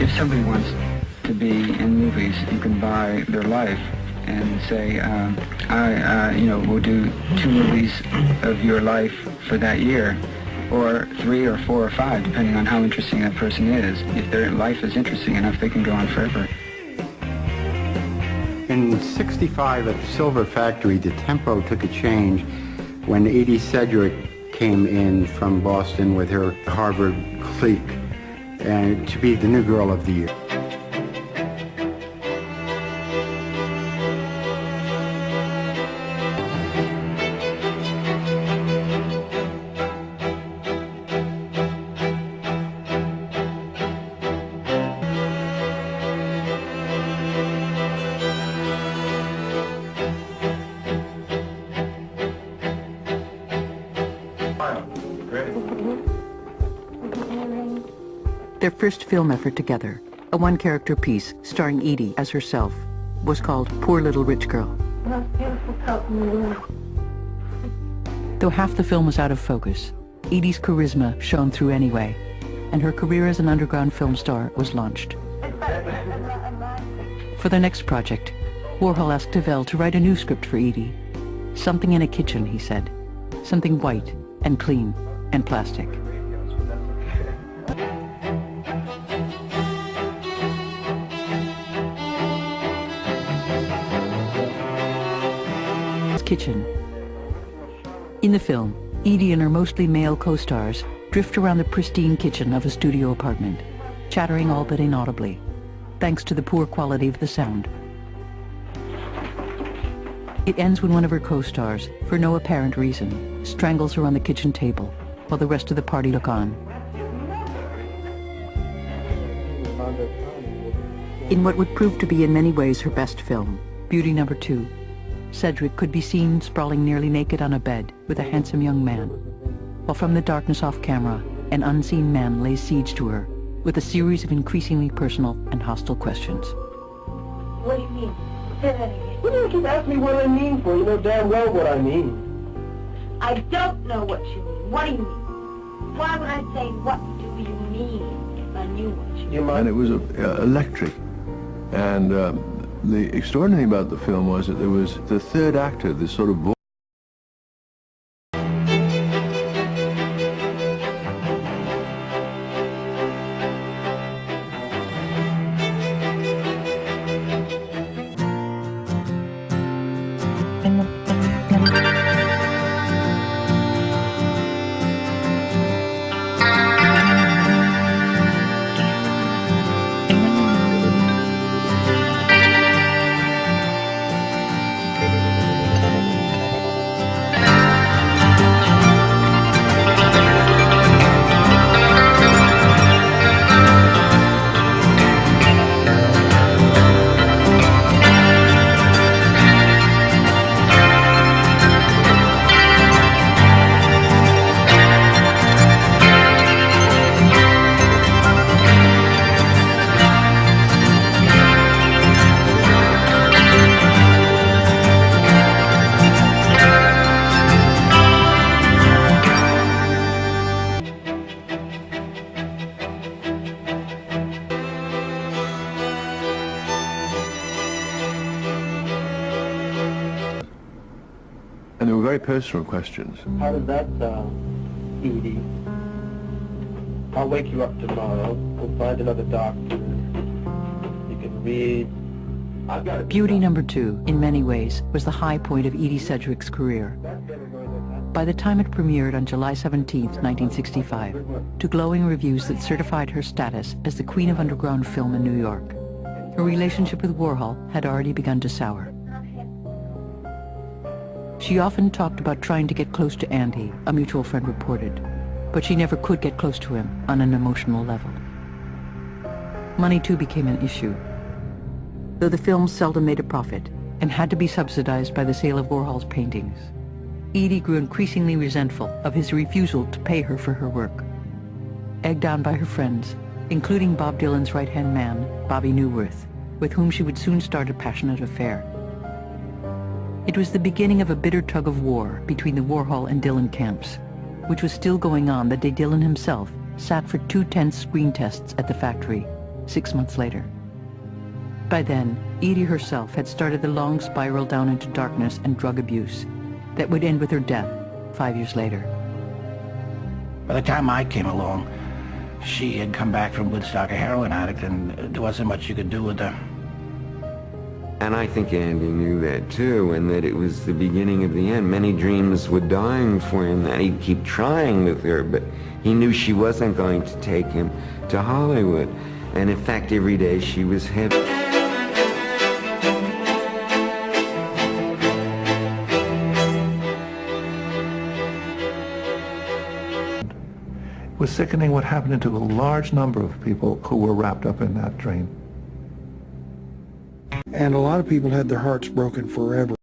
If somebody wants to be in movies, you can buy their life and say, we'll do 2 movies of your life for that year, or 3 or 4 or 5, depending on how interesting that person is. If their life is interesting enough, they can go on forever. In '65 at the Silver Factory, the tempo took a change when Edie Sedgwick came in from Boston with her Harvard clique and to be the new girl of the year. Their first film effort together, a one-character piece starring Edie as herself, was called Poor Little Rich Girl. Though half the film was out of focus, Edie's charisma shone through anyway, and her career as an underground film star was launched. For their next project, Warhol asked Tavel to write a new script for Edie. Something in a kitchen, he said. Something white and clean and plastic. Kitchen. In the film, Edie and her mostly male co-stars drift around the pristine kitchen of a studio apartment, chattering all but inaudibly, thanks to the poor quality of the sound. It ends when one of her co-stars, for no apparent reason, strangles her on the kitchen table, while the rest of the party look on. In what would prove to be in many ways her best film, Beauty Number 2, Sedgwick could be seen sprawling nearly naked on a bed with a handsome young man, while from the darkness off camera, an unseen man lays siege to her with a series of increasingly personal and hostile questions. What do you mean? Say that again. What do you keep asking me what I mean for? You know damn well what I mean. I don't know what you mean. What do you mean? Why would I say, what do you mean, if I knew what you mean? And it was electric. And the extraordinary thing about the film was that there was the third actor, this sort of voice. And they were very personal questions. How does that sound, Edie? I'll wake you up tomorrow. We'll find another doctor. You can read. I've got Beauty Number 2, in many ways, was the high point of Edie Sedgwick's career. By the time it premiered on July 17, 1965, to glowing reviews that certified her status as the queen of underground film in New York, her relationship with Warhol had already begun to sour. She often talked about trying to get close to Andy, a mutual friend reported, but she never could get close to him on an emotional level. Money too became an issue. Though the film seldom made a profit and had to be subsidized by the sale of Warhol's paintings, Edie grew increasingly resentful of his refusal to pay her for her work. Egged on by her friends, including Bob Dylan's right-hand man, Bobby Newworth, with whom she would soon start a passionate affair. It was the beginning of a bitter tug of war between the Warhol and Dylan camps, which was still going on the day Dylan himself sat for 2 tense screen tests at the factory, 6 months later. By then, Edie herself had started the long spiral down into darkness and drug abuse that would end with her death 5 years later. By the time I came along, she had come back from Woodstock a heroin addict, and there wasn't much you could do with her. And I think Andy knew that too, and that it was the beginning of the end. Many dreams were dying for him, that he'd keep trying with her, but he knew she wasn't going to take him to Hollywood. And in fact, every day she was heavy. It was sickening what happened to a large number of people who were wrapped up in that dream. And a lot of people had their hearts broken forever.